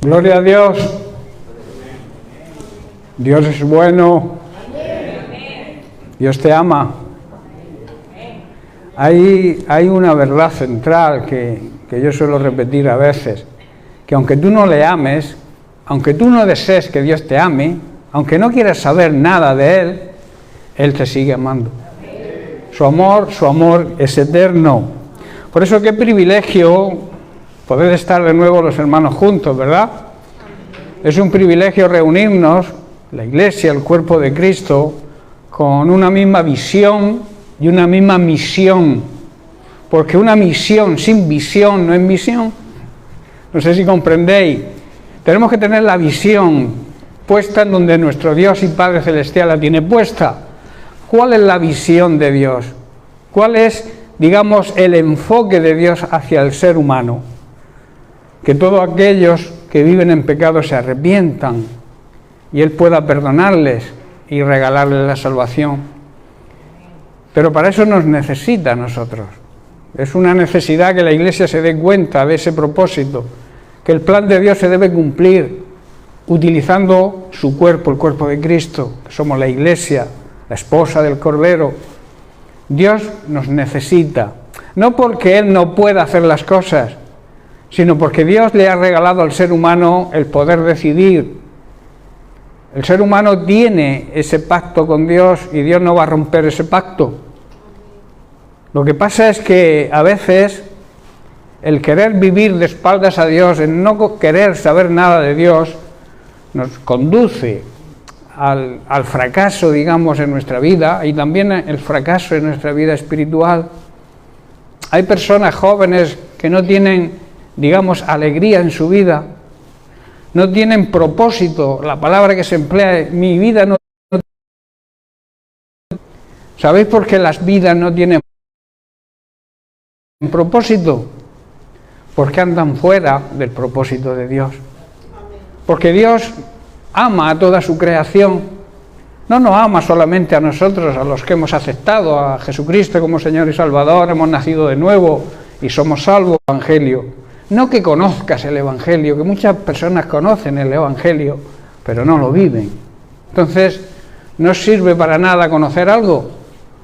Gloria a Dios. Dios es bueno. Dios te ama. Hay una verdad central que yo suelo repetir a veces, que aunque tú no le ames, aunque tú no desees que Dios te ame, aunque no quieras saber nada de Él te sigue amando. Su amor es eterno. Por eso qué privilegio poder estar de nuevo los hermanos juntos, ¿verdad? Es un privilegio reunirnos, la Iglesia, el cuerpo de Cristo, con una misma visión y una misma misión. Porque una misión sin visión no es misión. No sé si comprendéis. Tenemos que tener la visión puesta en donde nuestro Dios y Padre Celestial la tiene puesta. ¿Cuál es la visión de Dios? ¿Cuál es, digamos, el enfoque de Dios hacia el ser humano? Que todos aquellos que viven en pecado se arrepientan y Él pueda perdonarles y regalarles la salvación. Pero para eso nos necesita a nosotros. Es una necesidad que la Iglesia se dé cuenta de ese propósito, que el plan de Dios se debe cumplir utilizando su cuerpo, el cuerpo de Cristo, que somos la Iglesia, la esposa del Cordero. Dios nos necesita, no porque Él no pueda hacer las cosas, sino porque Dios le ha regalado al ser humano el poder decidir. El ser humano tiene ese pacto con Dios y Dios no va a romper ese pacto. Lo que pasa es que a veces el querer vivir de espaldas a Dios, el no querer saber nada de Dios, nos conduce al fracaso, digamos, en nuestra vida y también el fracaso en nuestra vida espiritual. Hay personas jóvenes que no tienen, digamos, alegría en su vida, no tienen propósito. La palabra que se emplea, mi vida no... ¿Sabéis por qué las vidas no tienen propósito? Porque andan fuera del propósito de Dios. Porque Dios ama a toda su creación. No nos ama solamente a nosotros, a los que hemos aceptado a Jesucristo como Señor y Salvador, hemos nacido de nuevo y somos salvos del Evangelio. No que conozcas el Evangelio, que muchas personas conocen el Evangelio, pero no lo viven. Entonces, no sirve para nada conocer algo,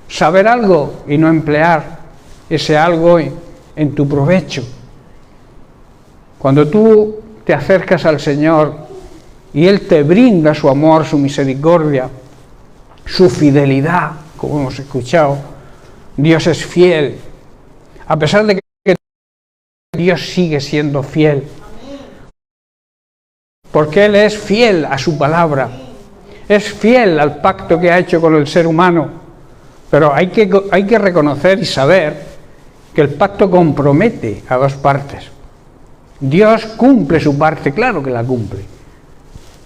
saber algo y no emplear ese algo en tu provecho. Cuando tú te acercas al Señor y Él te brinda su amor, su misericordia, su fidelidad, como hemos escuchado, Dios es fiel. A pesar de que Dios sigue siendo fiel. Porque Él es fiel a su palabra. Es fiel al pacto que ha hecho con el ser humano. Pero hay que reconocer y saber que el pacto compromete a dos partes. Dios cumple su parte, claro que la cumple.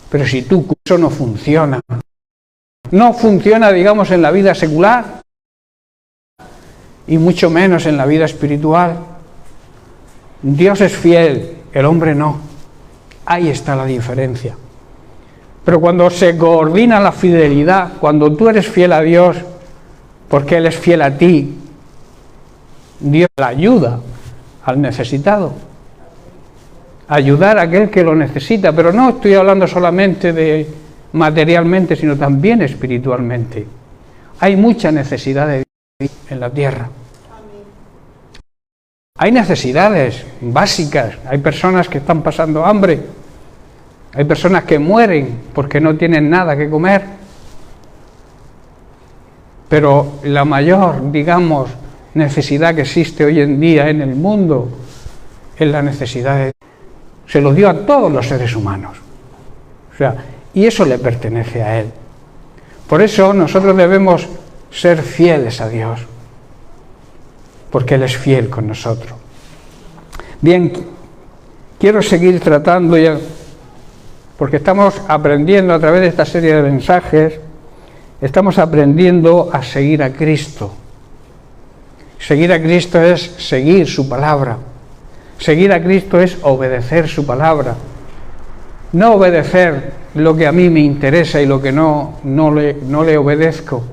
Pero si eso no funciona. No funciona, digamos, en la vida secular y mucho menos en la vida espiritual. Dios es fiel, el hombre no. Ahí está la diferencia. Pero cuando se coordina la fidelidad, cuando tú eres fiel a Dios, porque Él es fiel a ti, Dios le ayuda al necesitado. Ayudar a aquel que lo necesita, pero no estoy hablando solamente de materialmente, sino también espiritualmente. Hay mucha necesidad de Dios en la tierra. Hay necesidades básicas, hay personas que están pasando hambre, hay personas que mueren porque no tienen nada que comer, pero la mayor, digamos, necesidad que existe hoy en día en el mundo es la necesidad de Dios. Se lo dio a todos los seres humanos, o sea, y eso le pertenece a Él. Por eso nosotros debemos ser fieles a Dios, porque Él es fiel con nosotros. Bien, quiero seguir tratando ya, porque estamos aprendiendo a través de esta serie de mensajes, estamos aprendiendo a seguir a Cristo. Seguir a Cristo es seguir su palabra. Seguir a Cristo es obedecer su palabra. No obedecer lo que a mí me interesa y lo que no le obedezco.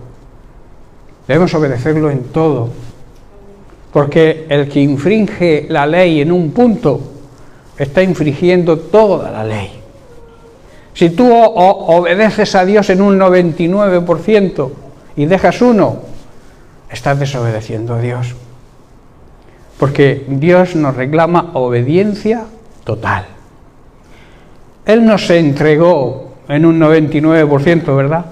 Debemos obedecerlo en todo. Porque el que infringe la ley en un punto, está infringiendo toda la ley. Si tú obedeces a Dios en un 99% y dejas uno, estás desobedeciendo a Dios. Porque Dios nos reclama obediencia total. Él no se entregó en un 99%, ¿verdad?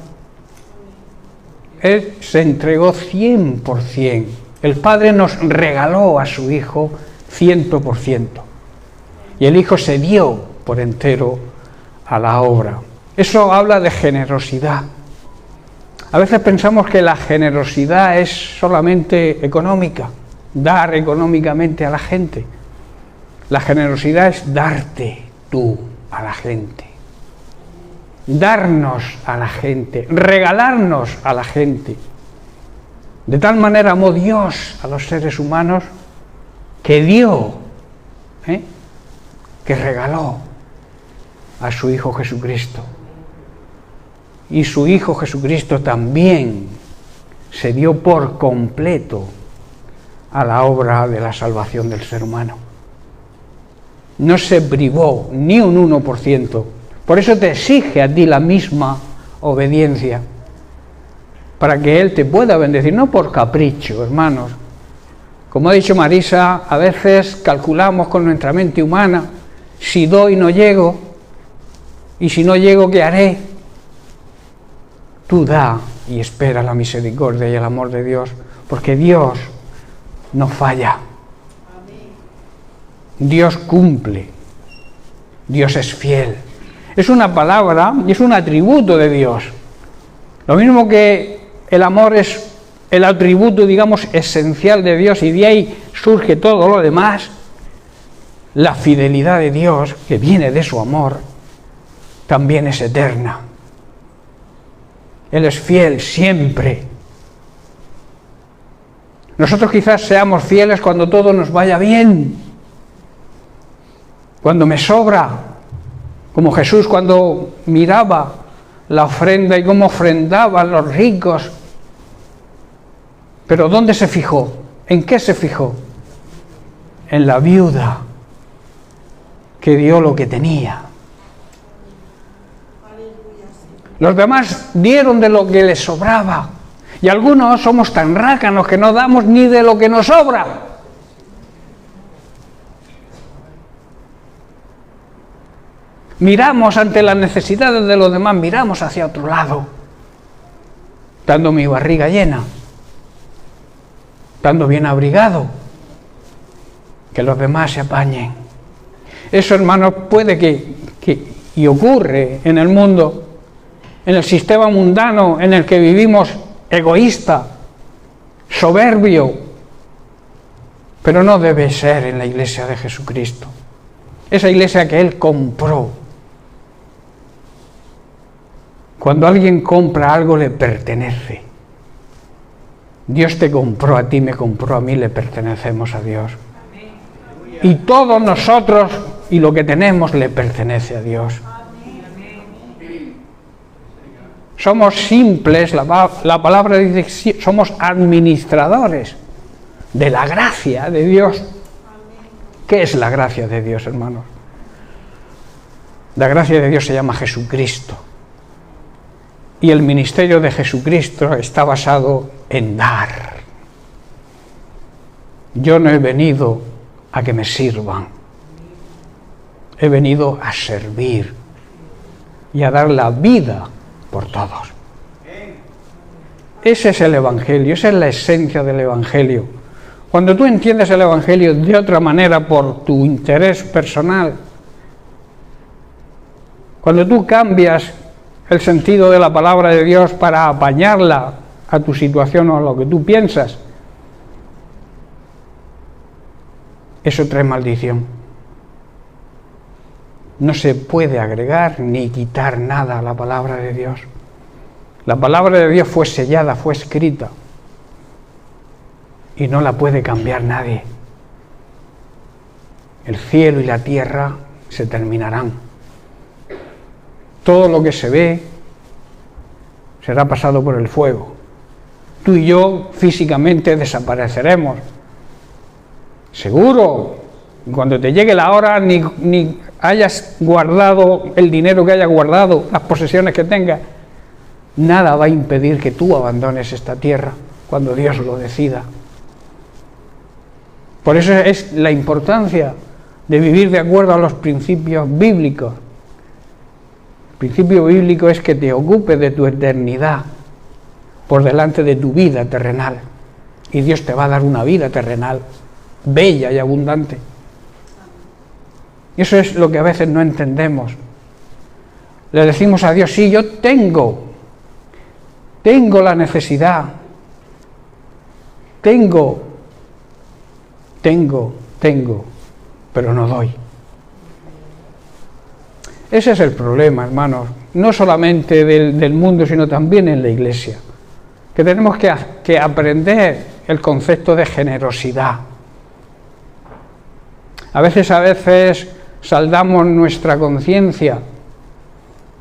Él se entregó 100%. El Padre nos regaló a su Hijo 100%. Y el Hijo se dio por entero a la obra. Eso habla de generosidad. A veces pensamos que la generosidad es solamente económica, dar económicamente a la gente. La generosidad es darte tú a la gente, darnos a la gente, regalarnos a la gente. De tal manera amó Dios a los seres humanos que dio, que regaló a su Hijo Jesucristo. Y su Hijo Jesucristo también se dio por completo a la obra de la salvación del ser humano. No se privó ni un 1%. Por eso te exige a ti la misma obediencia, para que Él te pueda bendecir, no por capricho, hermanos. Como ha dicho Marisa, a veces calculamos con nuestra mente humana, si doy no llego, y si no llego, ¿qué haré? Tú da y espera la misericordia y el amor de Dios, porque Dios no falla. Dios cumple. Dios es fiel. Es una palabra y es un atributo de Dios. Lo mismo que el amor es el atributo, digamos, esencial de Dios, y de ahí surge todo lo demás. La fidelidad de Dios, que viene de su amor, también es eterna. Él es fiel siempre. Nosotros quizás seamos fieles cuando todo nos vaya bien, cuando me sobra, como Jesús cuando miraba la ofrenda y cómo ofrendaban los ricos. Pero ¿dónde se fijó? ¿En qué se fijó? En la viuda que dio lo que tenía. Los demás dieron de lo que les sobraba. Y algunos somos tan rácanos que no damos ni de lo que nos sobra. Miramos ante las necesidades de los demás, miramos hacia otro lado, estando mi barriga llena, estando bien abrigado, que los demás se apañen. Eso, hermanos, puede y ocurre en el mundo, en el sistema mundano en el que vivimos, egoísta, soberbio, pero no debe ser en la iglesia de Jesucristo, esa iglesia que Él compró. Cuando alguien compra algo, le pertenece. Dios te compró a ti, me compró a mí, le pertenecemos a Dios. Y todos nosotros y lo que tenemos le pertenece a Dios. Somos simples, la palabra dice, somos administradores de la gracia de Dios. ¿Qué es la gracia de Dios, hermanos? La gracia de Dios se llama Jesucristo. Y el ministerio de Jesucristo está basado en dar. Yo no he venido a que me sirvan. He venido a servir y a dar la vida por todos. Ese es el Evangelio, esa es la esencia del Evangelio. Cuando tú entiendes el Evangelio de otra manera por tu interés personal, cuando tú cambias el sentido de la palabra de Dios para apañarla a tu situación o a lo que tú piensas, eso trae maldición. No se puede agregar ni quitar nada a la palabra de Dios. La palabra de Dios fue sellada, fue escrita, y no la puede cambiar nadie. El cielo y la tierra se terminarán. Todo lo que se ve será pasado por el fuego. Tú y yo físicamente desapareceremos. Seguro Cuando te llegue la hora, ni hayas guardado el dinero que hayas guardado, las posesiones que tengas, nada va a impedir que tú abandones esta tierra cuando Dios lo decida. Por eso es la importancia de vivir de acuerdo a los principios bíblicos. El principio bíblico es que te ocupes de tu eternidad por delante de tu vida terrenal. Y Dios te va a dar una vida terrenal bella y abundante. Y eso es lo que a veces no entendemos. Le decimos a Dios, sí, yo tengo la necesidad, tengo, pero no doy. Ese es el problema, hermanos, no solamente del mundo, sino también en la Iglesia, que tenemos que aprender el concepto de generosidad. A veces saldamos nuestra conciencia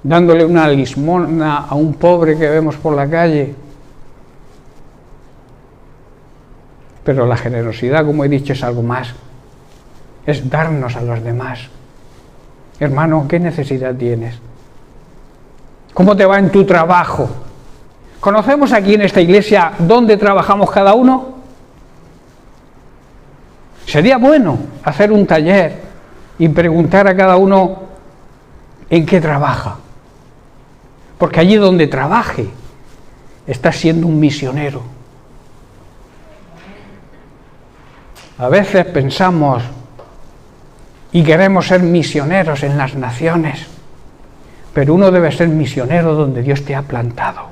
dándole una limosna a un pobre que vemos por la calle. Pero la generosidad, como he dicho, es algo más. Es darnos a los demás. Hermano, ¿qué necesidad tienes? ¿Cómo te va en tu trabajo? ¿Conocemos aquí en esta iglesia dónde trabajamos cada uno? Sería bueno hacer un taller y preguntar a cada uno en qué trabaja. Porque allí donde trabaje, está siendo un misionero. A veces pensamos y queremos ser misioneros en las naciones, pero uno debe ser misionero donde Dios te ha plantado.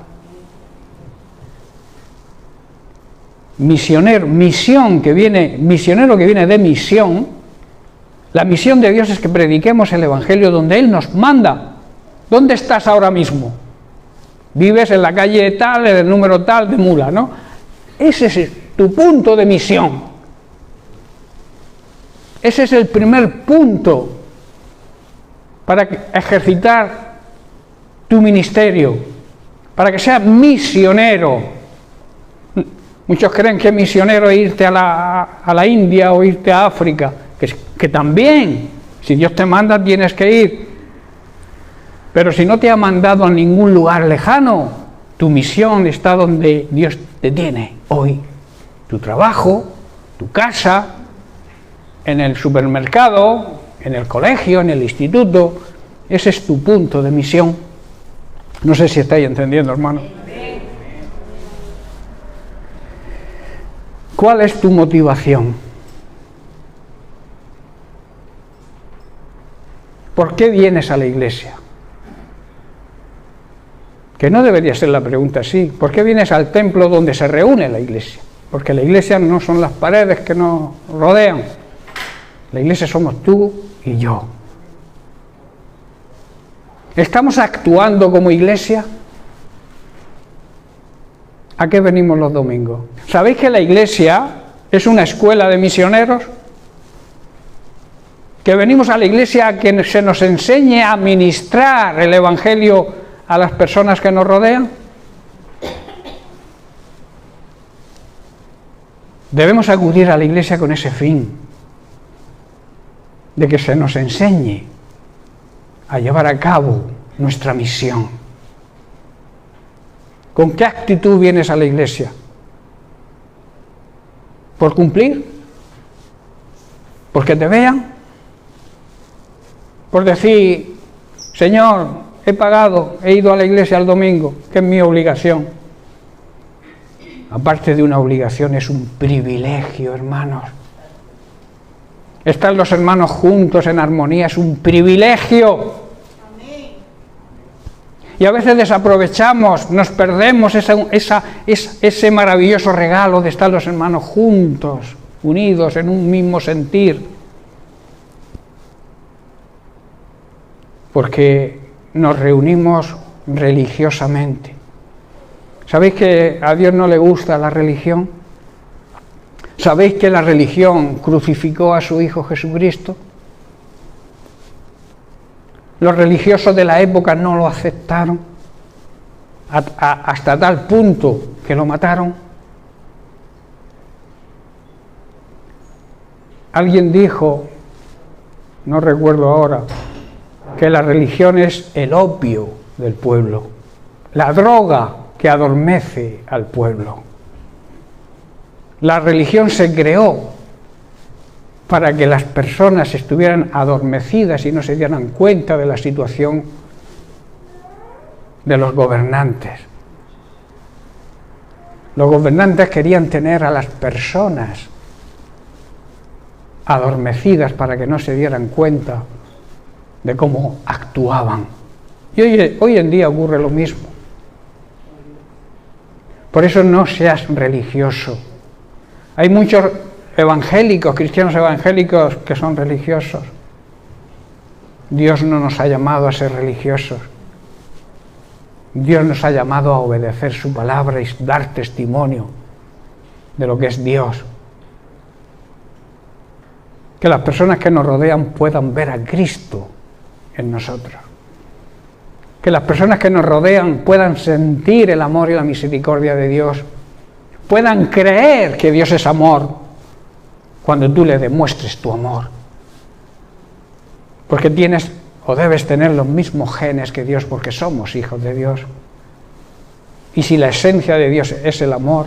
Misionero que viene de misión. La misión de Dios es que prediquemos el Evangelio donde Él nos manda. ¿Dónde estás ahora mismo? Vives en la calle tal, en el número tal de Mula, ¿no? Ese es tu punto de misión. Ese es el primer punto para ejercitar tu ministerio, para que seas misionero. Muchos creen que misionero es irte a la India o irte a África, que también, si Dios te manda, tienes que ir. Pero si no te ha mandado a ningún lugar lejano, tu misión está donde Dios te tiene hoy. Tu trabajo, tu casa, en el supermercado, en el colegio, en el instituto. Ese es tu punto de misión. No sé si estáis entendiendo, hermano. ¿Cuál es tu motivación? ¿Por qué vienes a la iglesia? Que no debería ser la pregunta así. ¿Por qué vienes al templo donde se reúne la iglesia? Porque la iglesia no son las paredes que nos rodean. La iglesia somos tú y yo. ¿Estamos actuando como iglesia? ¿A qué venimos los domingos? ¿Sabéis que la iglesia es una escuela de misioneros? Que venimos a la iglesia a que se nos enseñe a ministrar el Evangelio a las personas que nos rodean. Debemos acudir a la iglesia con ese fin, de que se nos enseñe a llevar a cabo nuestra misión. ¿Con qué actitud vienes a la iglesia? ¿Por cumplir? ¿Porque te vean? ¿Por decir, Señor, he pagado, he ido a la iglesia el domingo, que es mi obligación? Aparte de una obligación, es un privilegio, hermanos. Estar los hermanos juntos en armonía es un privilegio. Y a veces desaprovechamos, nos perdemos ese maravilloso regalo de estar los hermanos juntos, unidos en un mismo sentir. Porque nos reunimos religiosamente. ¿Sabéis que a Dios no le gusta la religión? ¿Sabéis que la religión crucificó a su Hijo Jesucristo? Los religiosos de la época no lo aceptaron, hasta tal punto que lo mataron. Alguien dijo no recuerdo ahora, que la religión es el opio del pueblo, la droga que adormece al pueblo. La religión se creó para que las personas estuvieran adormecidas y no se dieran cuenta de la situación de los gobernantes. Los gobernantes querían tener a las personas adormecidas para que no se dieran cuenta de cómo actuaban. Y hoy en día ocurre lo mismo. Por eso no seas religioso. Hay muchos evangélicos, cristianos evangélicos, que son religiosos. Dios no nos ha llamado a ser religiosos. Dios nos ha llamado a obedecer su palabra y dar testimonio de lo que es Dios. Que las personas que nos rodean puedan ver a Cristo en nosotros. Que las personas que nos rodean puedan sentir el amor y la misericordia de Dios. Puedan creer que Dios es amor cuando tú le demuestres tu amor. Porque tienes o debes tener los mismos genes que Dios, porque somos hijos de Dios. Y si la esencia de Dios es el amor,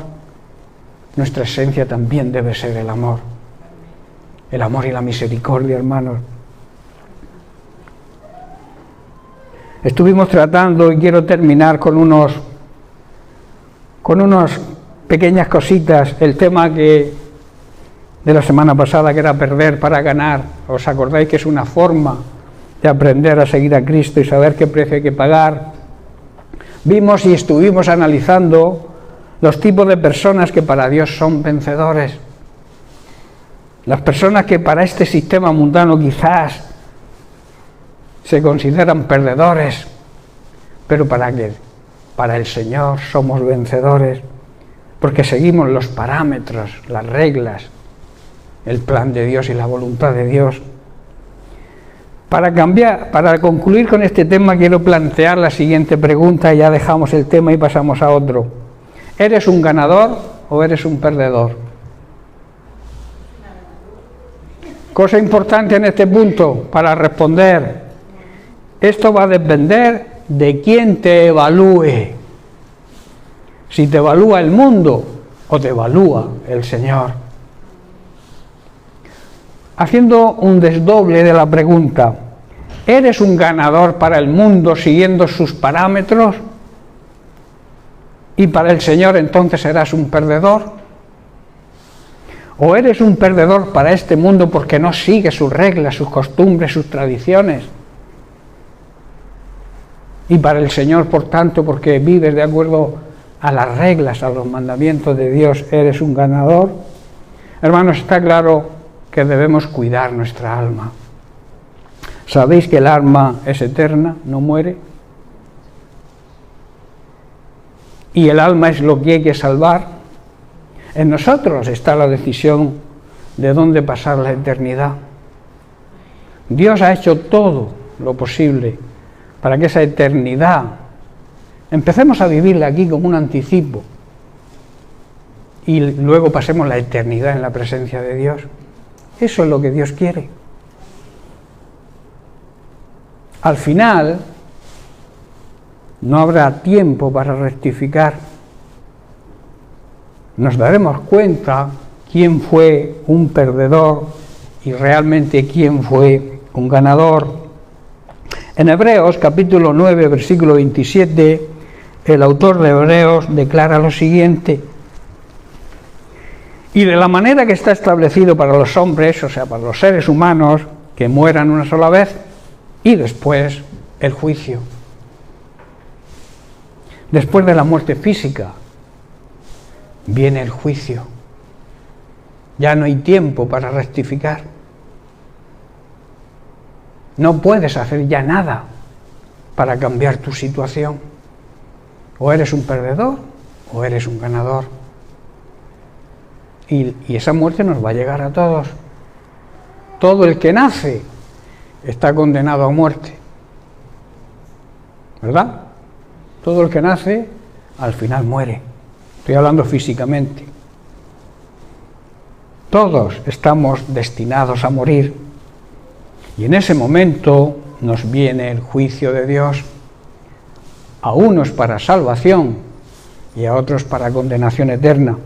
nuestra esencia también debe ser el amor. El amor y la misericordia, hermanos. Estuvimos tratando, y quiero terminar con unas pequeñas cositas, el tema de la semana pasada, que era perder para ganar. ¿Os acordáis que es una forma de aprender a seguir a Cristo y saber qué precio hay que pagar? Vimos y estuvimos analizando los tipos de personas que para Dios son vencedores. Las personas que para este sistema mundano quizás se consideran perdedores, pero para el Señor somos vencedores, porque seguimos los parámetros, las reglas, el plan de Dios y la voluntad de Dios. Para concluir con este tema, quiero plantear la siguiente pregunta, y ya dejamos el tema y pasamos a otro. ¿Eres un ganador o eres un perdedor? Cosa importante en este punto para responder. Esto va a depender de quién te evalúe. Si te evalúa el mundo o te evalúa el Señor. Haciendo un desdoble de la pregunta, ¿eres un ganador para el mundo siguiendo sus parámetros? ¿Y para el Señor entonces serás un perdedor? ¿O eres un perdedor para este mundo porque no sigues sus reglas, sus costumbres, sus tradiciones? Y para el Señor, por tanto, porque vives de acuerdo a las reglas, a los mandamientos de Dios, eres un ganador. Hermanos, está claro que debemos cuidar nuestra alma. ¿Sabéis que el alma es eterna, no muere? Y el alma es lo que hay que salvar. En nosotros está la decisión de dónde pasar la eternidad. Dios ha hecho todo lo posible para que esa eternidad empecemos a vivirla aquí como un anticipo y luego pasemos la eternidad en la presencia de Dios. Eso es lo que Dios quiere. Al final no habrá tiempo para rectificar. Nos daremos cuenta quién fue un perdedor y realmente quién fue un ganador. En Hebreos capítulo 9, versículo 27, el autor de Hebreos declara lo siguiente: y de la manera que está establecido para los hombres, o sea, para los seres humanos, que mueran una sola vez, y después el juicio. Después de la muerte física, viene el juicio. Ya no hay tiempo para rectificar. No puedes hacer ya nada para cambiar tu situación. O eres un perdedor o eres un ganador. Y esa muerte nos va a llegar a todos. Todo el que nace está condenado a muerte. ¿Verdad? Todo el que nace al final muere. Estoy hablando físicamente. Todos estamos destinados a morir. Y en ese momento nos viene el juicio de Dios, a unos para salvación y a otros para condenación eterna.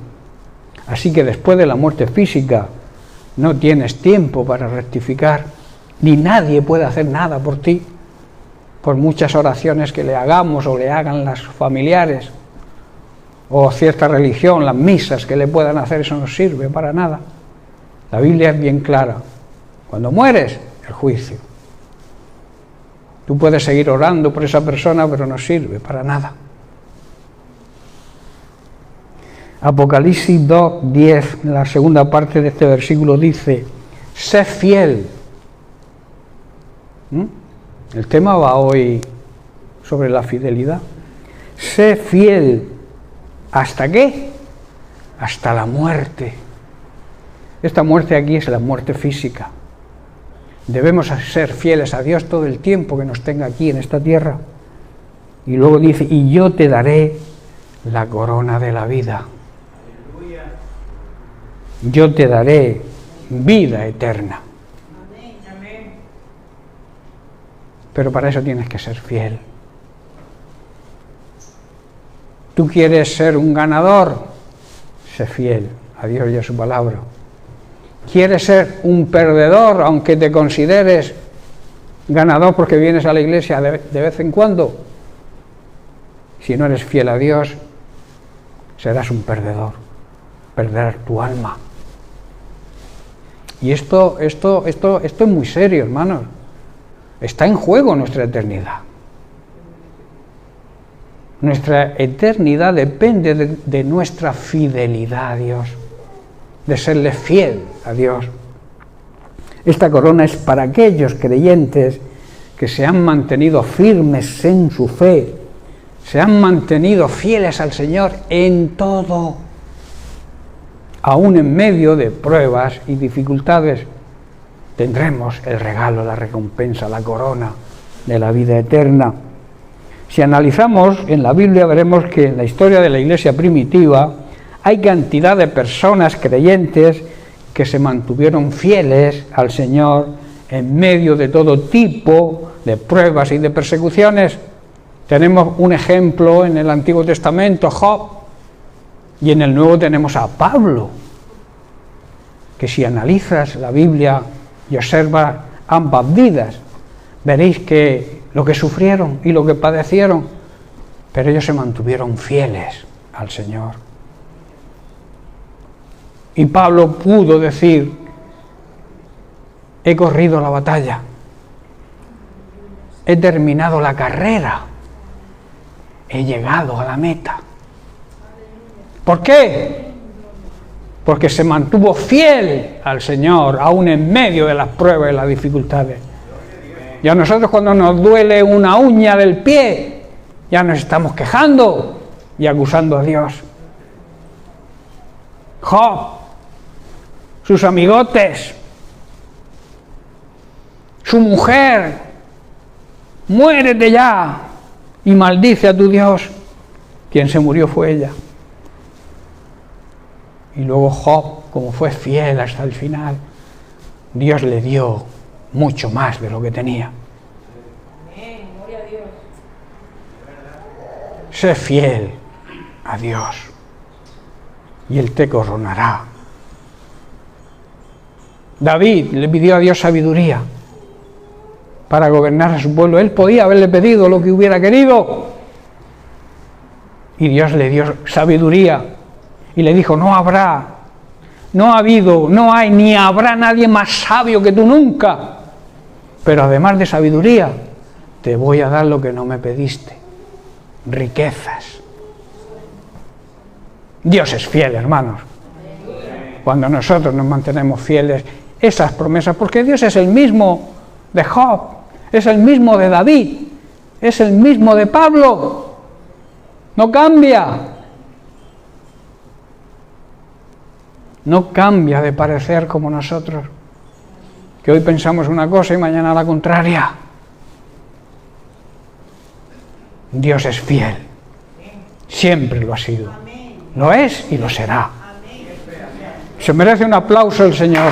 Así que después de la muerte física no tienes tiempo para rectificar, ni nadie puede hacer nada por ti, por muchas oraciones que le hagamos o le hagan las familiares, o cierta religión, las misas que le puedan hacer, eso no sirve para nada. La Biblia es bien clara. Cuando mueres, el juicio. Tú puedes seguir orando por esa persona, pero no sirve para nada. Apocalipsis 2:10, la segunda parte de este versículo dice: sé fiel. El tema va hoy sobre la fidelidad. Sé fiel. ¿Hasta qué? Hasta la muerte. Esta muerte aquí es la muerte física. Debemos ser fieles a Dios todo el tiempo que nos tenga aquí en esta tierra. Y luego dice: y yo te daré la corona de la vida. Yo te daré vida eterna. Pero para eso tienes que ser fiel. ¿Tú quieres ser un ganador? Sé fiel a Dios y a su palabra. ¿Quieres ser un perdedor, aunque te consideres ganador porque vienes a la iglesia de vez en cuando? Si no eres fiel a Dios, serás un perdedor. Perderás tu alma. Y esto es muy serio, hermanos. Está en juego nuestra eternidad. Nuestra eternidad depende de nuestra fidelidad a Dios, de serle fiel a Dios. Esta corona es para aquellos creyentes que se han mantenido firmes en su fe, se han mantenido fieles al Señor en todo, aún en medio de pruebas y dificultades. Tendremos el regalo, la recompensa, la corona de la vida eterna. Si analizamos en la Biblia, veremos que en la historia de la iglesia primitiva hay cantidad de personas creyentes que se mantuvieron fieles al Señor en medio de todo tipo de pruebas y de persecuciones. Tenemos un ejemplo en el Antiguo Testamento, Job, y en el Nuevo tenemos a Pablo, que si analizas la Biblia y observas ambas vidas, veréis que lo que sufrieron y lo que padecieron, pero ellos se mantuvieron fieles al Señor. Y Pablo pudo decir: he corrido la batalla, he terminado la carrera, he llegado a la meta. ¿Por qué? Porque se mantuvo fiel al Señor, aún en medio de las pruebas y las dificultades. Y a nosotros, cuando nos duele una uña del pie, ya nos estamos quejando y acusando a Dios. Job, sus amigotes, su mujer: muérete ya y maldice a tu Dios. Quien se murió fue ella. Y luego Job, como fue fiel hasta el final, Dios le dio mucho más de lo que tenía. Amén, gloria a Dios. Sé fiel a Dios y Él te coronará. David le pidió a Dios sabiduría para gobernar a su pueblo. Él podía haberle pedido lo que hubiera querido, y Dios le dio sabiduría y le dijo: no habrá, no ha habido, no hay ni habrá nadie más sabio que tú nunca, pero además de sabiduría te voy a dar lo que no me pediste: riquezas. Dios es fiel, hermanos. Cuando nosotros nos mantenemos fieles, esas promesas, porque Dios es el mismo de Job, es el mismo de David, es el mismo de Pablo, no cambia. No cambia de parecer como nosotros, que hoy pensamos una cosa y mañana la contraria. Dios es fiel, siempre lo ha sido, lo es y lo será. Se merece un aplauso el Señor.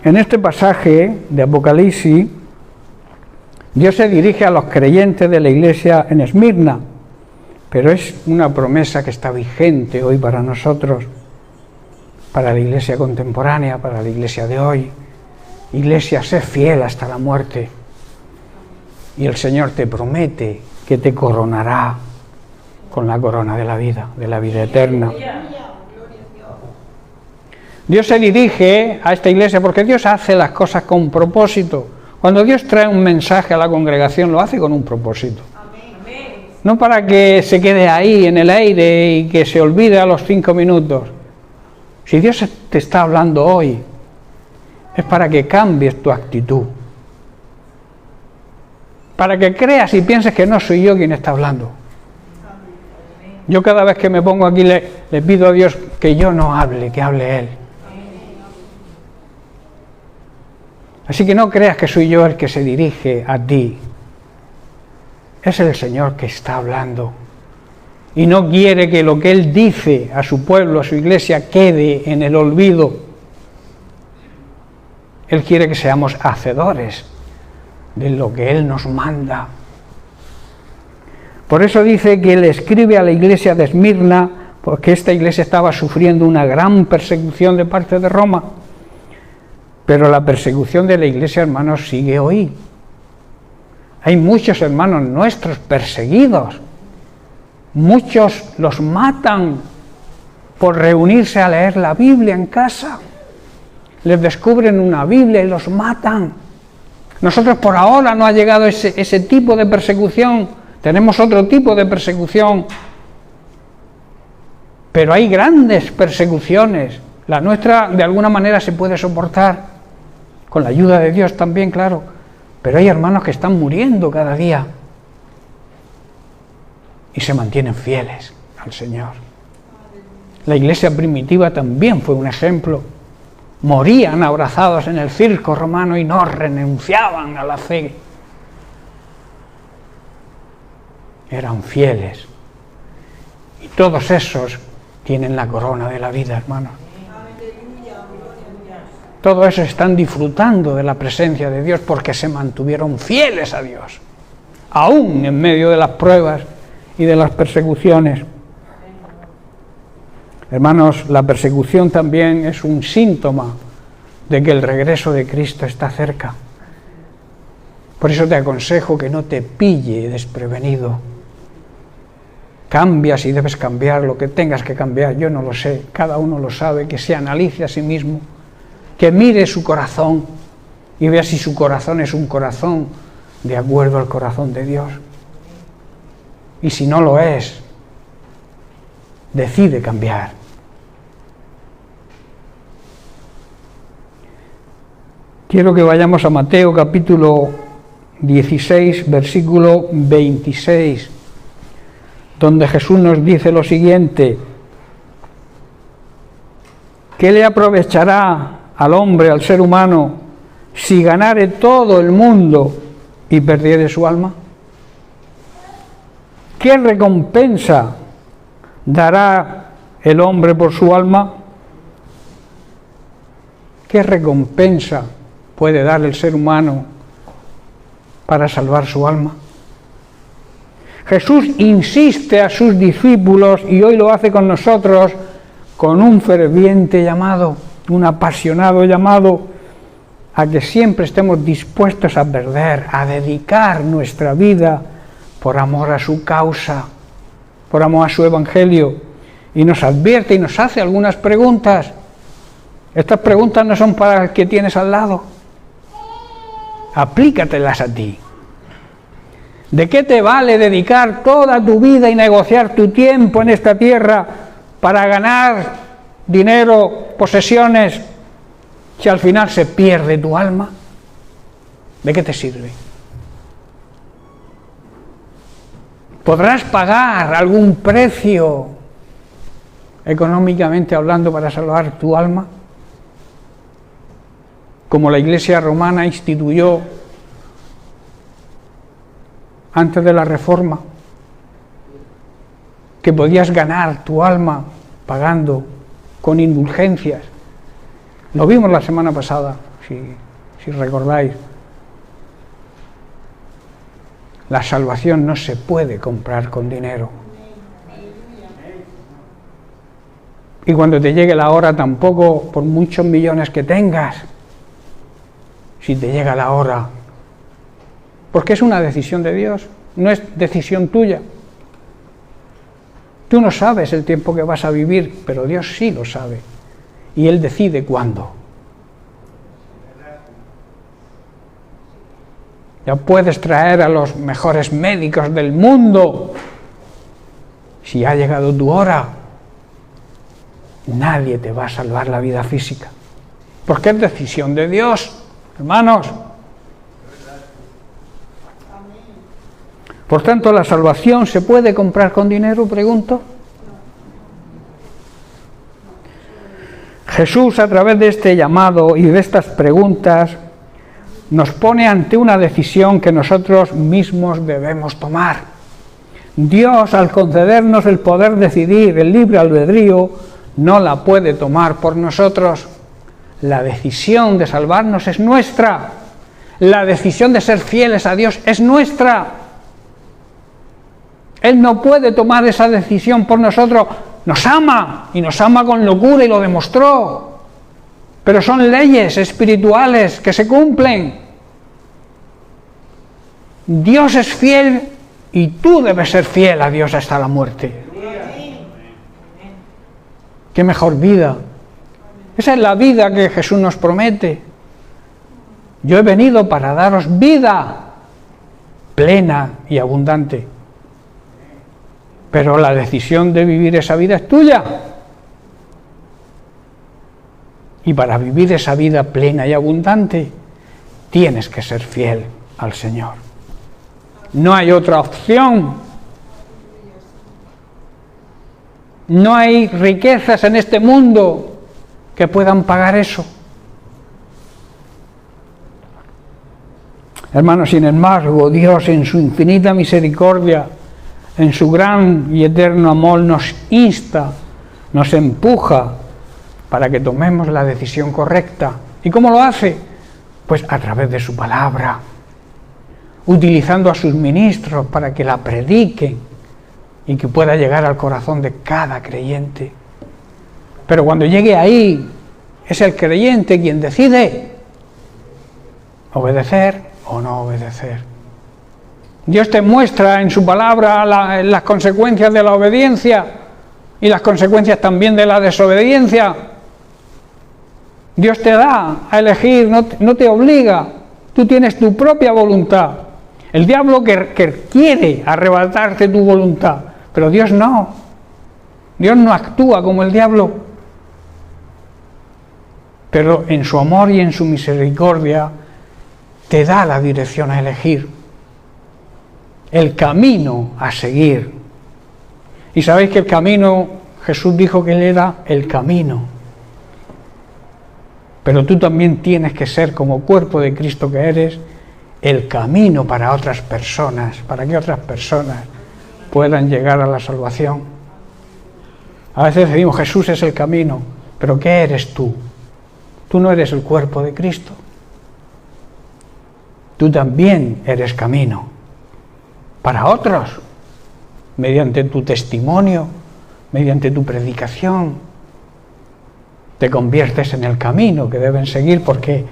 en este pasaje de Apocalipsis, Dios se dirige a los creyentes de la iglesia en Esmirna, pero es una promesa que está vigente hoy para nosotros, para la iglesia contemporánea, para la iglesia de hoy. Iglesia, sé fiel hasta la muerte, y el Señor te promete que te coronará con la corona de la vida eterna. Dios se dirige a esta iglesia porque Dios hace las cosas con propósito. Cuando Dios trae un mensaje a la congregación, lo hace con un propósito. No para que se quede ahí en el aire y que se olvide a los 5 minutos. Si Dios te está hablando hoy, es para que cambies tu actitud. Para que creas y pienses que no soy yo quien está hablando. Yo cada vez que me pongo aquí le pido a Dios que yo no hable, que hable Él. Así que no creas que soy yo el que se dirige a ti. Es el Señor que está hablando. Y no quiere que lo que Él dice a su pueblo, a su iglesia, quede en el olvido. Él quiere que seamos hacedores de lo que Él nos manda. Por eso dice que Él escribe a la iglesia de Esmirna, porque esta iglesia estaba sufriendo una gran persecución de parte de Roma. Pero la persecución de la iglesia, hermanos, sigue hoy. Hay muchos hermanos nuestros perseguidos. Muchos los matan por reunirse a leer la Biblia en casa. Les descubren una Biblia y los matan. Nosotros por ahora no ha llegado ese tipo de persecución. Tenemos otro tipo de persecución. Pero hay grandes persecuciones. La nuestra de alguna manera se puede soportar. Con la ayuda de Dios también, claro. Pero hay hermanos que están muriendo cada día. Y se mantienen fieles al Señor. La iglesia primitiva también fue un ejemplo. Morían abrazados en el circo romano y no renunciaban a la fe. Eran fieles. Y todos esos tienen la corona de la vida, hermanos. Todos esos están disfrutando de la presencia de Dios porque se mantuvieron fieles a Dios, aún en medio de las pruebas y de las persecuciones. Hermanos, la persecución también es un síntoma de que el regreso de Cristo está cerca. Por eso te aconsejo que no te pille desprevenido. Cambia si debes cambiar lo que tengas que cambiar, yo no lo sé, cada uno lo sabe, que se analice a sí mismo, que mire su corazón y vea si su corazón es un corazón de acuerdo al corazón de Dios. Y si no lo es, decide cambiar. Quiero que vayamos a Mateo capítulo 16, versículo 26, donde Jesús nos dice lo siguiente: ¿qué le aprovechará al hombre, al ser humano, si ganare todo el mundo y perdiere su alma? ¿Qué recompensa dará el hombre por su alma? ¿Qué recompensa puede dar el ser humano para salvar su alma? Jesús insiste a sus discípulos, y hoy lo hace con nosotros, con un ferviente llamado, un apasionado llamado a que siempre estemos dispuestos a perder, a dedicar nuestra vida por amor a su causa, por amor a su evangelio. Y nos advierte y nos hace algunas preguntas. Estas preguntas no son para el que tienes al lado. Aplícatelas a ti. ¿De qué te vale dedicar toda tu vida y negociar tu tiempo en esta tierra para ganar dinero, posesiones, si al final se pierde tu alma? ¿De qué te sirve? ¿Podrás pagar algún precio, económicamente hablando, para salvar tu alma? Como la Iglesia romana instituyó antes de la Reforma, que podías ganar tu alma pagando con indulgencias. Lo vimos la semana pasada, si recordáis. La salvación no se puede comprar con dinero. Y cuando te llegue la hora tampoco, por muchos millones que tengas, si te llega la hora, porque es una decisión de Dios, no es decisión tuya. Tú no sabes el tiempo que vas a vivir, pero Dios sí lo sabe. Y Él decide cuándo. Ya puedes traer a los mejores médicos del mundo. Si ha llegado tu hora, nadie te va a salvar la vida física. Porque es decisión de Dios, hermanos. Por tanto, ¿la salvación se puede comprar con dinero? Pregunto. Jesús, a través de este llamado y de estas preguntas, nos pone ante una decisión que nosotros mismos debemos tomar. Dios, al concedernos el poder decidir, el libre albedrío, no la puede tomar por nosotros. La decisión de salvarnos es nuestra. La decisión de ser fieles a Dios es nuestra. Él no puede tomar esa decisión por nosotros. Nos ama, y nos ama con locura, y lo demostró. Pero son leyes espirituales que se cumplen. Dios es fiel, y tú debes ser fiel a Dios hasta la muerte. ¡Qué mejor vida! Esa es la vida que Jesús nos promete. Yo he venido para daros vida plena y abundante. Pero la decisión de vivir esa vida es tuya. Y para vivir esa vida plena y abundante, tienes que ser fiel al Señor. No hay otra opción. No hay riquezas en este mundo que puedan pagar eso. Hermanos, sin embargo, Dios en su infinita misericordia, en su gran y eterno amor, nos insta, nos empuja para que tomemos la decisión correcta. ¿Y cómo lo hace? Pues a través de su palabra, utilizando a sus ministros para que la prediquen y que pueda llegar al corazón de cada creyente. Pero cuando llegue ahí, es el creyente quien decide obedecer o no obedecer. Dios te muestra en su palabra las consecuencias de la obediencia y las consecuencias también de la desobediencia. Dios te da a elegir, no te obliga. Tú tienes tu propia voluntad. El diablo que quiere arrebatarte tu voluntad, pero Dios no. Dios no actúa como el diablo. Pero en su amor y en su misericordia te da la dirección a elegir, el camino a seguir. Y sabéis que el camino, Jesús dijo que Él era el camino. Pero tú también tienes que ser, como cuerpo de Cristo que eres, el camino para otras personas, para que otras personas puedan llegar a la salvación. A veces decimos, Jesús es el camino, pero ¿qué eres tú? Tú no eres el cuerpo de Cristo. Tú también eres camino para otros, mediante tu testimonio, mediante tu predicación. Te conviertes en el camino que deben seguir porque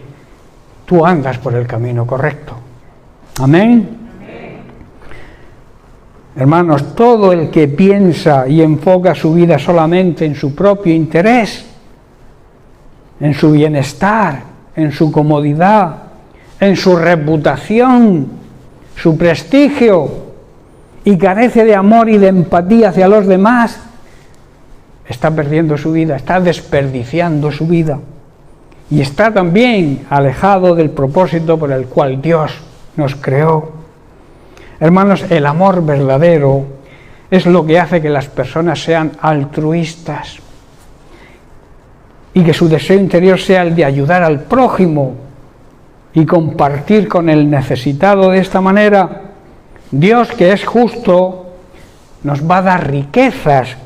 tú andas por el camino correcto. Amén. Hermanos, todo el que piensa y enfoca su vida solamente en su propio interés, en su bienestar, en su comodidad, en su reputación, su prestigio, y carece de amor y de empatía hacia los demás, está perdiendo su vida, está desperdiciando su vida, y está también alejado del propósito por el cual Dios nos creó. Hermanos, el amor verdadero es lo que hace que las personas sean altruistas y que su deseo interior sea el de ayudar al prójimo y compartir con el necesitado. De esta manera, Dios, que es justo, nos va a dar riquezas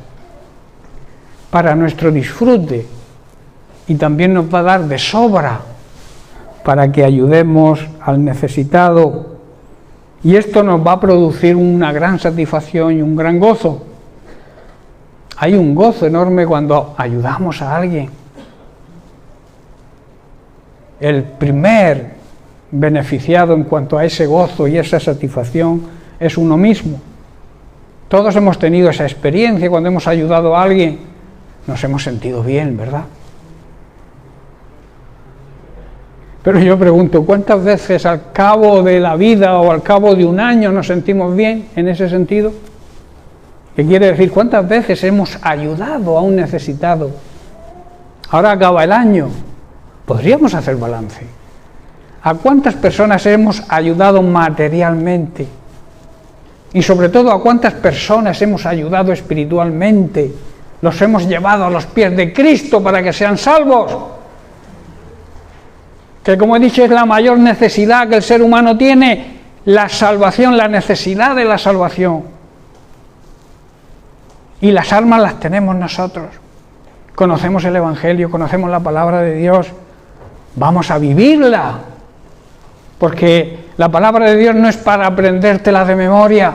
para nuestro disfrute y también nos va a dar de sobra para que ayudemos al necesitado. Y esto nos va a producir una gran satisfacción y un gran gozo. Hay un gozo enorme cuando ayudamos a alguien. El primer beneficiado en cuanto a ese gozo y esa satisfacción es uno mismo. Todos hemos tenido esa experiencia cuando hemos ayudado a alguien. Nos hemos sentido bien, ¿verdad? Pero yo pregunto, ¿cuántas veces al cabo de la vida o al cabo de un año nos sentimos bien en ese sentido? ¿Qué quiere decir? ¿Cuántas veces hemos ayudado a un necesitado? Ahora acaba el año. Podríamos hacer balance. ¿A cuántas personas hemos ayudado materialmente? Y sobre todo, ¿a cuántas personas hemos ayudado espiritualmente? Los hemos llevado a los pies de Cristo para que sean salvos. Que, como he dicho, es la mayor necesidad que el ser humano tiene, la salvación, la necesidad de la salvación. Y las almas las tenemos nosotros. Conocemos el Evangelio, conocemos la palabra de Dios. Vamos a vivirla. Porque la palabra de Dios no es para aprendértela de memoria,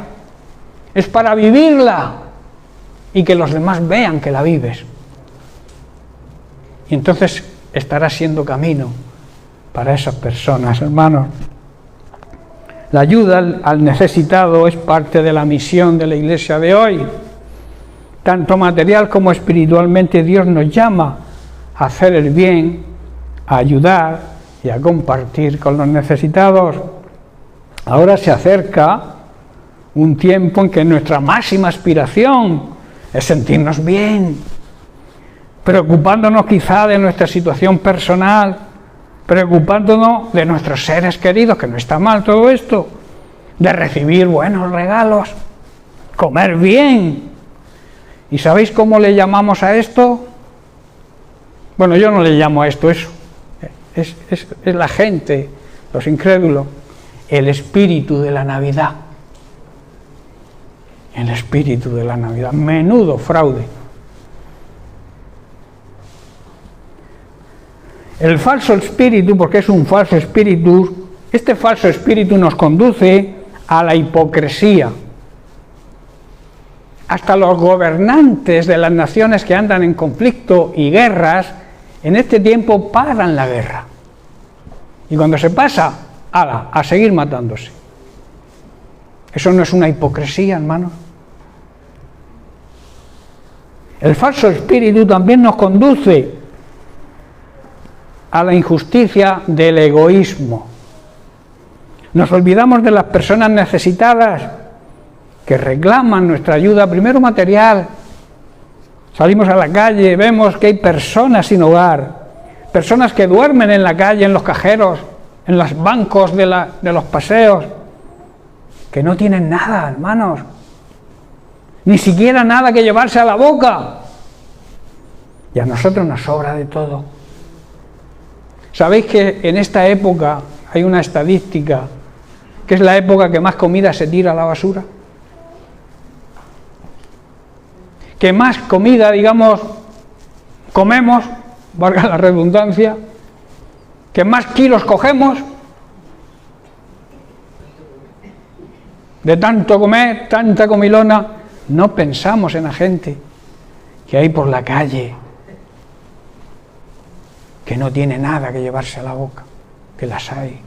es para vivirla y que los demás vean que la vives. Y entonces estará siendo camino para esas personas, hermanos. La ayuda al necesitado es parte de la misión de la Iglesia de hoy. Tanto material como espiritualmente Dios nos llama a hacer el bien, a ayudar y a compartir con los necesitados. Ahora se acerca un tiempo en que nuestra máxima aspiración es sentirnos bien, preocupándonos quizá de nuestra situación personal, preocupándonos de nuestros seres queridos, que no está mal todo esto, de recibir buenos regalos, comer bien. ¿Y sabéis cómo le llamamos a esto? Bueno, yo no le llamo a esto eso. Es la gente, los incrédulos, el espíritu de la Navidad. El espíritu de la Navidad. Menudo fraude. El falso espíritu, porque es un falso espíritu, este falso espíritu nos conduce a la hipocresía. Hasta los gobernantes de las naciones que andan en conflicto y guerras, en este tiempo paran la guerra. Y cuando se pasa, a seguir matándose. Eso no es una hipocresía, hermanos. El falso espíritu también nos conduce a la injusticia del egoísmo. Nos olvidamos de las personas necesitadas que reclaman nuestra ayuda, primero material. Salimos a la calle, vemos que hay personas sin hogar, personas que duermen en la calle, en los cajeros, en los bancos de los paseos, que no tienen nada, hermanos, ni siquiera nada que llevarse a la boca. Y a nosotros nos sobra de todo. ¿Sabéis que en esta época hay una estadística, que es la época que más comida se tira a la basura? Que más comida, digamos, comemos, valga la redundancia, que más kilos cogemos de tanto comer, tanta comilona. No pensamos en la gente que hay por la calle, que no tiene nada que llevarse a la boca, que las hay.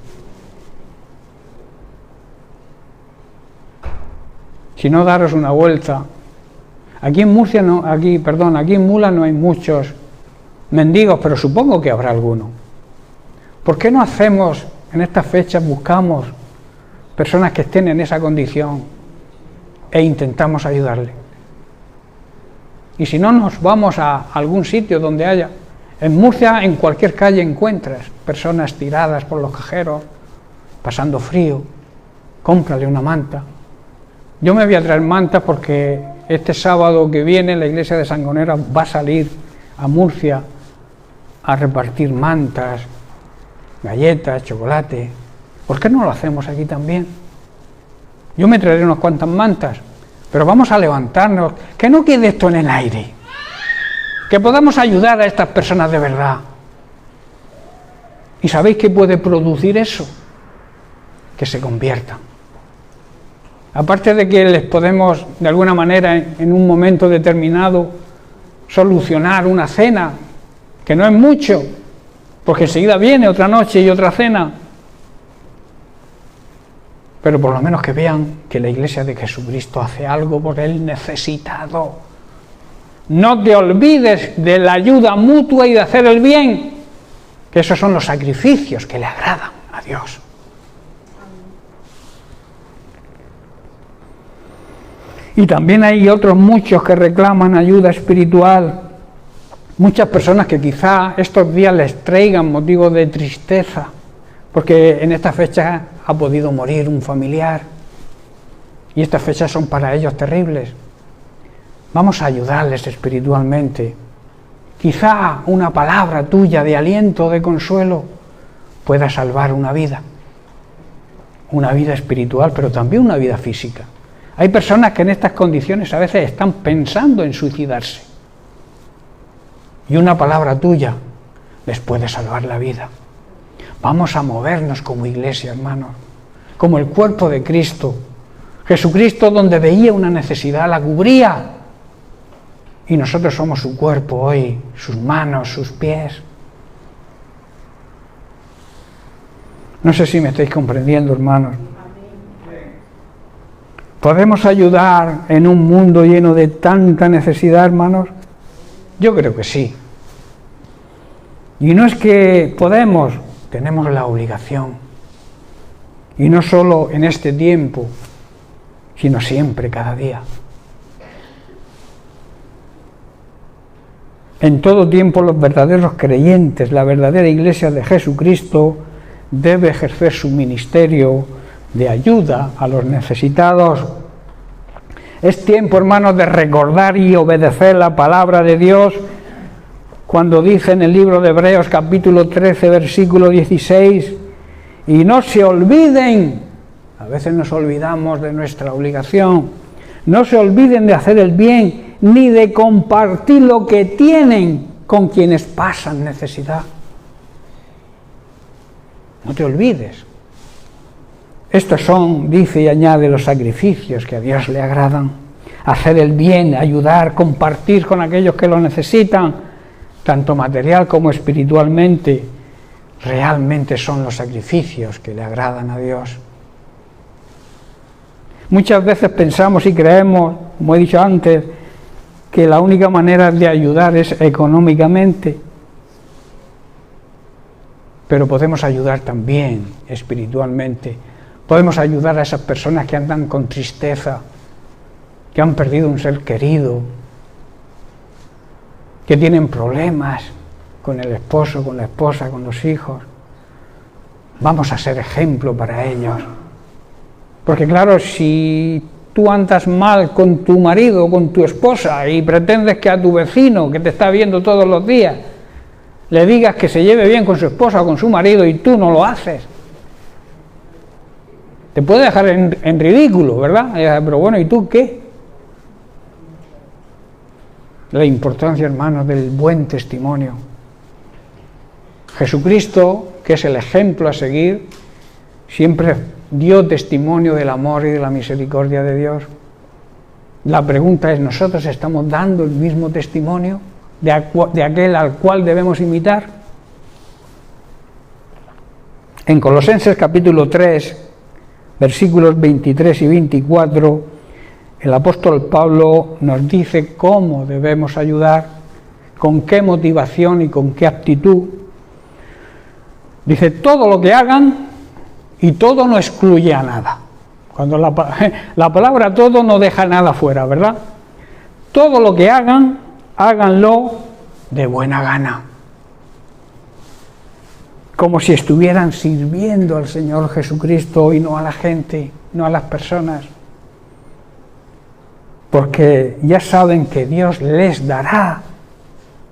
Si no, daros una vuelta. Aquí en Murcia no, aquí en Mula no hay muchos mendigos, pero supongo que habrá alguno. ¿Por qué no hacemos, en estas fechas, buscamos personas que estén en esa condición e intentamos ayudarle? Y si no, nos vamos a algún sitio donde haya. En Murcia, en cualquier calle encuentras personas tiradas por los cajeros, pasando frío. Cómprale una manta. Yo me voy a traer mantas porque este sábado que viene la iglesia de Sangonera va a salir a Murcia a repartir mantas, galletas, chocolate. ¿Por qué no lo hacemos aquí también? Yo me traeré unas cuantas mantas, pero vamos a levantarnos, que no quede esto en el aire, que podamos ayudar a estas personas de verdad. ¿Y sabéis qué puede producir eso? Que se conviertan. Aparte de que les podemos, de alguna manera, en un momento determinado, solucionar una cena, que no es mucho, porque enseguida viene otra noche y otra cena, pero por lo menos que vean que la Iglesia de Jesucristo hace algo por el necesitado. No te olvides de la ayuda mutua y de hacer el bien, que esos son los sacrificios que le agradan a Dios. Y también hay otros muchos que reclaman ayuda espiritual. Muchas personas que quizá estos días les traigan motivos de tristeza, porque en esta fecha ha podido morir un familiar. Y estas fechas son para ellos terribles. Vamos a ayudarles espiritualmente. Quizá una palabra tuya de aliento, de consuelo, pueda salvar una vida espiritual, pero también una vida física. Hay personas que en estas condiciones a veces están pensando en suicidarse. Y una palabra tuya les puede salvar la vida. Vamos a movernos como iglesia, hermanos, como el cuerpo de Cristo. Jesucristo, donde veía una necesidad, la cubría. Y nosotros somos su cuerpo hoy, sus manos, sus pies. No sé si me estáis comprendiendo, hermanos. ¿Podemos ayudar en un mundo lleno de tanta necesidad, hermanos? Yo creo que sí. Y no es que podemos, tenemos la obligación. Y no solo en este tiempo, sino siempre, cada día. En todo tiempo los verdaderos creyentes, la verdadera Iglesia de Jesucristo, debe ejercer su ministerio de ayuda a los necesitados. Es tiempo, hermanos, de recordar y obedecer la palabra de Dios cuando dice en el libro de Hebreos capítulo 13 versículo 16: y no se olviden, a veces nos olvidamos de nuestra obligación, no se olviden de hacer el bien ni de compartir lo que tienen con quienes pasan necesidad. No te olvides. Estos son, dice y añade, los sacrificios que a Dios le agradan. Hacer el bien, ayudar, compartir con aquellos que lo necesitan, tanto material como espiritualmente, realmente son los sacrificios que le agradan a Dios. Muchas veces pensamos y creemos, como he dicho antes, que la única manera de ayudar es económicamente, pero podemos ayudar también espiritualmente. Podemos ayudar a esas personas que andan con tristeza, que han perdido un ser querido, que tienen problemas con el esposo, con la esposa, con los hijos. Vamos a ser ejemplo para ellos. Porque claro, si tú andas mal con tu marido o con tu esposa y pretendes que a tu vecino, que te está viendo todos los días, le digas que se lleve bien con su esposa o con su marido y tú no lo haces, te puede dejar en ridículo, ¿verdad? Pero bueno, ¿y tú qué? La importancia, hermanos, del buen testimonio. Jesucristo, que es el ejemplo a seguir, siempre dio testimonio del amor y de la misericordia de Dios. La pregunta es, ¿nosotros estamos dando el mismo testimonio de aquel al cual debemos imitar? En Colosenses capítulo 3, versículos 23 y 24, el apóstol Pablo nos dice cómo debemos ayudar, con qué motivación y con qué actitud. Dice, todo lo que hagan, y todo no excluye a nada. Cuando la palabra todo no deja nada fuera, ¿verdad? Todo lo que hagan, háganlo de buena gana. Como si estuvieran sirviendo al Señor Jesucristo y no a la gente, no a las personas. Porque ya saben que Dios les dará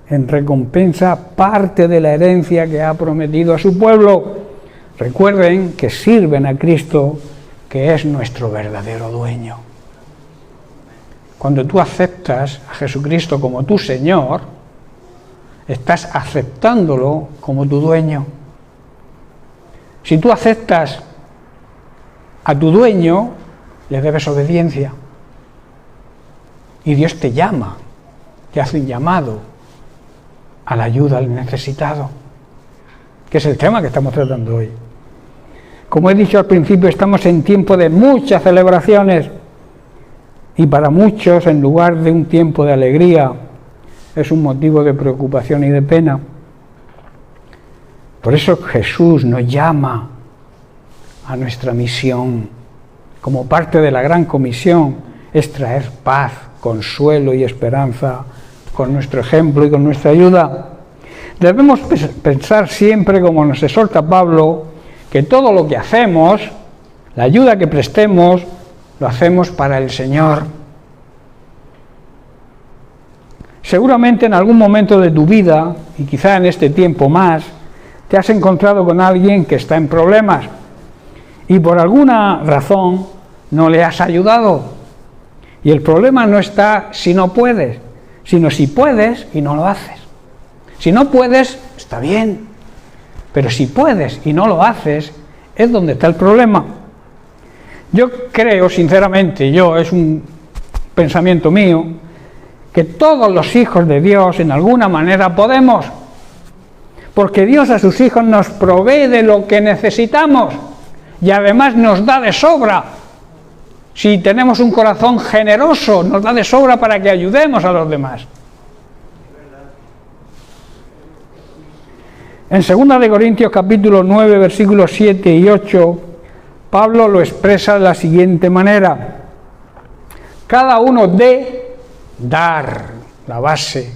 en recompensa parte de la herencia que ha prometido a su pueblo. Recuerden que sirven a Cristo, que es nuestro verdadero dueño. Cuando tú aceptas a Jesucristo como tu Señor, estás aceptándolo como tu dueño. Si tú aceptas a tu dueño, le debes obediencia. Y Dios te llama, te hace un llamado a la ayuda al necesitado, que es el tema que estamos tratando hoy. Como he dicho al principio, estamos en tiempo de muchas celebraciones y para muchos, en lugar de un tiempo de alegría, es un motivo de preocupación y de pena. Por eso Jesús nos llama a nuestra misión. Como parte de la gran comisión es traer paz, consuelo y esperanza con nuestro ejemplo y con nuestra ayuda. Debemos pensar siempre, como nos exhorta Pablo, que todo lo que hacemos, la ayuda que prestemos, lo hacemos para el Señor. Seguramente en algún momento de tu vida, y quizá en este tiempo más, te has encontrado con alguien que está en problemas y por alguna razón no le has ayudado. Y el problema no está si no puedes, sino si puedes y no lo haces. Si no puedes, está bien, pero si puedes y no lo haces, es donde está el problema. Yo creo, sinceramente, es un pensamiento mío, que todos los hijos de Dios en alguna manera podemos, porque Dios a sus hijos nos provee de lo que necesitamos y además nos da de sobra. Si tenemos un corazón generoso, nos da de sobra para que ayudemos a los demás. En 2 de Corintios capítulo 9, versículos 7 y 8, Pablo lo expresa de la siguiente manera: cada uno debe dar, la base,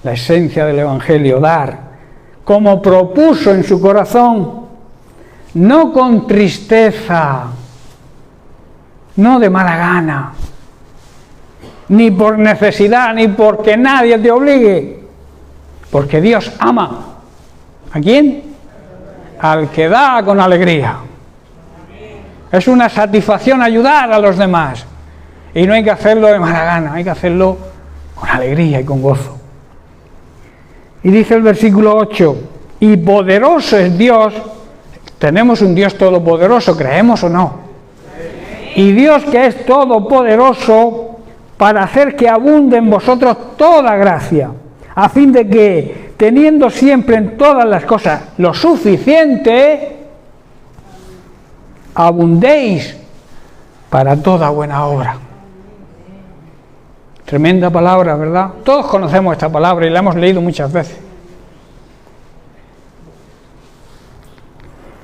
la esencia del Evangelio, dar, como propuso en su corazón, no con tristeza, no de mala gana, ni por necesidad, ni porque nadie te obligue, porque Dios ama. ¿A quién? Al que da con alegría. Es una satisfacción ayudar a los demás. Y no hay que hacerlo de mala gana, hay que hacerlo con alegría y con gozo. Y dice el versículo 8, y poderoso es Dios. Tenemos un Dios todopoderoso, ¿creemos o no? Y Dios que es todopoderoso para hacer que abunde en vosotros toda gracia, a fin de que, teniendo siempre en todas las cosas lo suficiente, abundéis para toda buena obra. Tremenda palabra, ¿verdad? Todos conocemos esta palabra y la hemos leído muchas veces.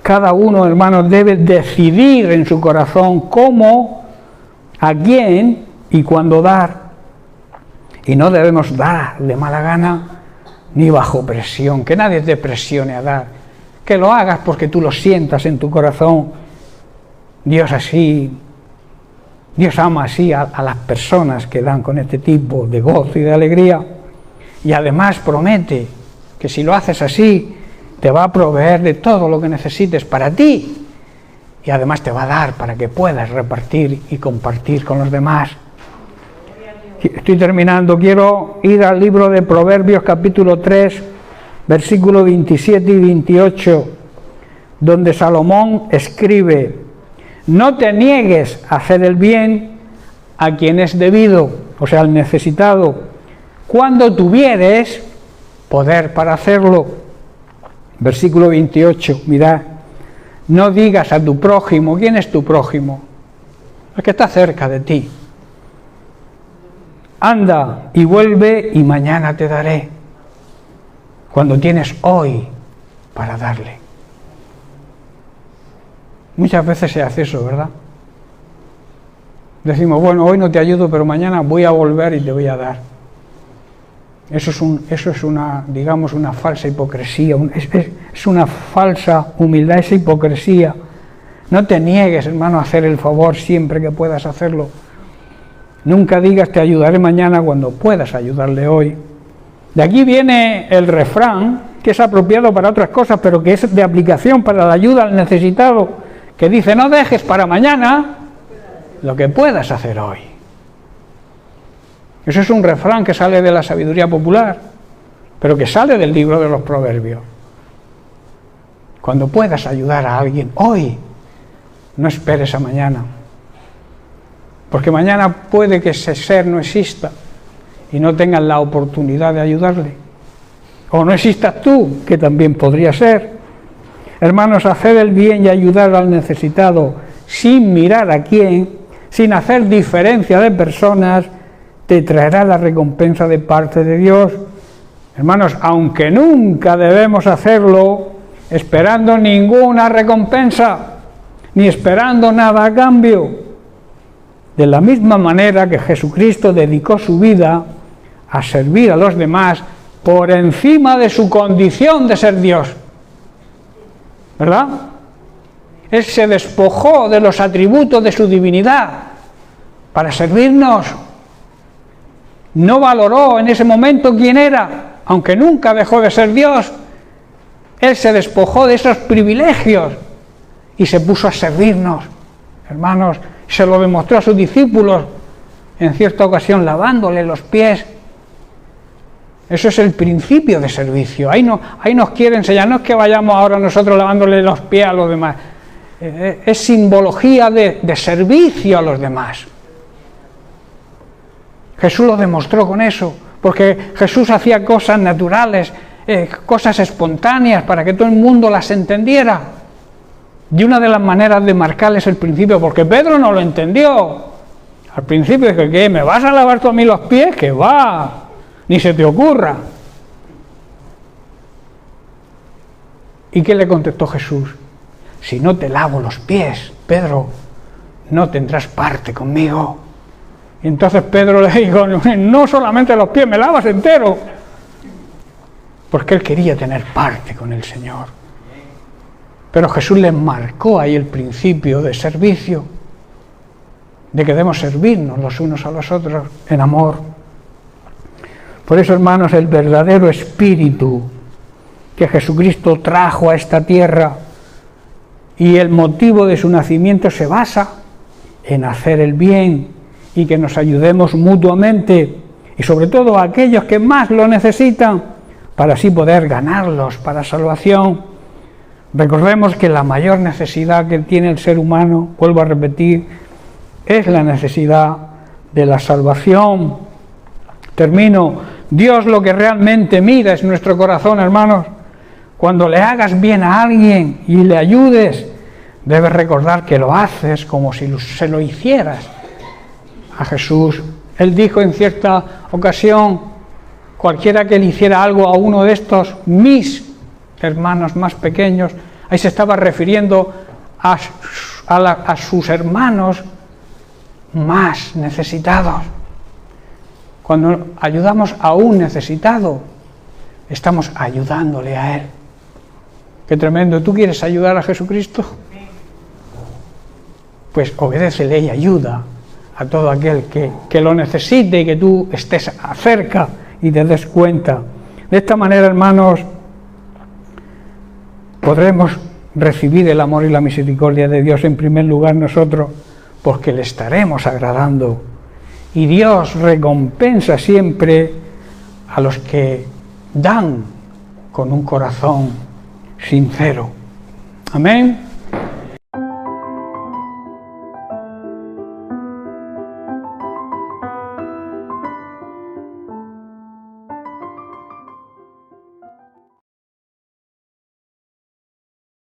Cada uno, hermanos, debe decidir en su corazón cómo, a quién y cuándo dar. Y no debemos dar de mala gana ni bajo presión, que nadie te presione a dar. Que lo hagas porque tú lo sientas en tu corazón. Dios ama así a las personas que dan con este tipo de gozo y de alegría. Y además promete que si lo haces así, te va a proveer de todo lo que necesites para ti. Y además te va a dar para que puedas repartir y compartir con los demás. Estoy terminando. Quiero ir al libro de Proverbios capítulo 3, versículos 27 y 28, donde Salomón escribe: no te niegues a hacer el bien a quien es debido, o sea, al necesitado, cuando tuvieres poder para hacerlo. Versículo 28, mirad, no digas a tu prójimo. ¿Quién es tu prójimo? El que está cerca de ti. Anda y vuelve y mañana te daré, cuando tienes hoy para darle. Muchas veces se hace eso, ¿verdad? Decimos, bueno, hoy no te ayudo, pero mañana voy a volver y te voy a dar. Eso es una, digamos, una falsa hipocresía, es una falsa humildad, esa hipocresía. No te niegues, hermano, a hacer el favor siempre que puedas hacerlo. Nunca digas te ayudaré mañana cuando puedas ayudarle hoy. De aquí viene el refrán, que es apropiado para otras cosas, pero que es de aplicación para la ayuda al necesitado, que dice, no dejes para mañana lo que puedas hacer hoy. Eso es un refrán que sale de la sabiduría popular, pero que sale del libro de los Proverbios. cuando puedas ayudar a alguien, hoy, no esperes a mañana. Porque mañana puede que ese ser no exista y no tengas la oportunidad de ayudarle. O no existas tú, que también podría ser. Hermanos, hacer el bien y ayudar al necesitado sin mirar a quién, sin hacer diferencia de personas, te traerá la recompensa de parte de Dios. Hermanos, aunque nunca debemos hacerlo esperando ninguna recompensa, ni esperando nada a cambio. De la misma manera que Jesucristo dedicó su vida a servir a los demás por encima de su condición de ser Dios. ¿Verdad? Él se despojó de los atributos de su divinidad para servirnos. No valoró en ese momento quién era, aunque nunca dejó de ser Dios. Él se despojó de esos privilegios y se puso a servirnos. Hermanos, se lo demostró a sus discípulos, en cierta ocasión lavándole los pies. Eso es el principio de servicio. Ahí nos quiere enseñar, no es que vayamos ahora nosotros lavándole los pies a los demás. Es simbología de servicio a los demás. Jesús lo demostró con eso, porque Jesús hacía cosas naturales, cosas espontáneas para que todo el mundo las entendiera. Y una de las maneras de marcarles el principio, porque Pedro no lo entendió. Al principio dijo, ¿qué? ¿Me vas a lavar tú a mí los pies? Que va, ni se te ocurra. ¿Y qué le contestó Jesús? Si no te lavo los pies, Pedro, no tendrás parte conmigo. Y entonces Pedro le dijo, no solamente los pies, me lavas entero. Porque él quería tener parte con el Señor. Pero Jesús les marcó ahí el principio de servicio, de que debemos servirnos los unos a los otros en amor. Por eso, hermanos, el verdadero espíritu que Jesucristo trajo a esta tierra y el motivo de su nacimiento se basa en hacer el bien y que nos ayudemos mutuamente y sobre todo a aquellos que más lo necesitan para así poder ganarlos para salvación. Recordemos que la mayor necesidad que tiene el ser humano, vuelvo a repetir, es la necesidad de la salvación. Termino. Dios lo que realmente mira es nuestro corazón, hermanos. Cuando le hagas bien a alguien y le ayudes, debes recordar que lo haces como si se lo hicieras a Jesús. Él dijo en cierta ocasión, cualquiera que le hiciera algo a uno de estos mis hermanos más pequeños, ahí se estaba refiriendo a sus hermanos más necesitados. Cuando ayudamos a un necesitado, estamos ayudándole a él. Qué tremendo. ¿Tú quieres ayudar a Jesucristo? Pues obedécele y ayuda a todo aquel que lo necesite y que tú estés cerca y te des cuenta. De esta manera, hermanos, podremos recibir el amor y la misericordia de Dios en primer lugar nosotros, porque le estaremos agradando. Y Dios recompensa siempre a los que dan con un corazón sincero. Amén.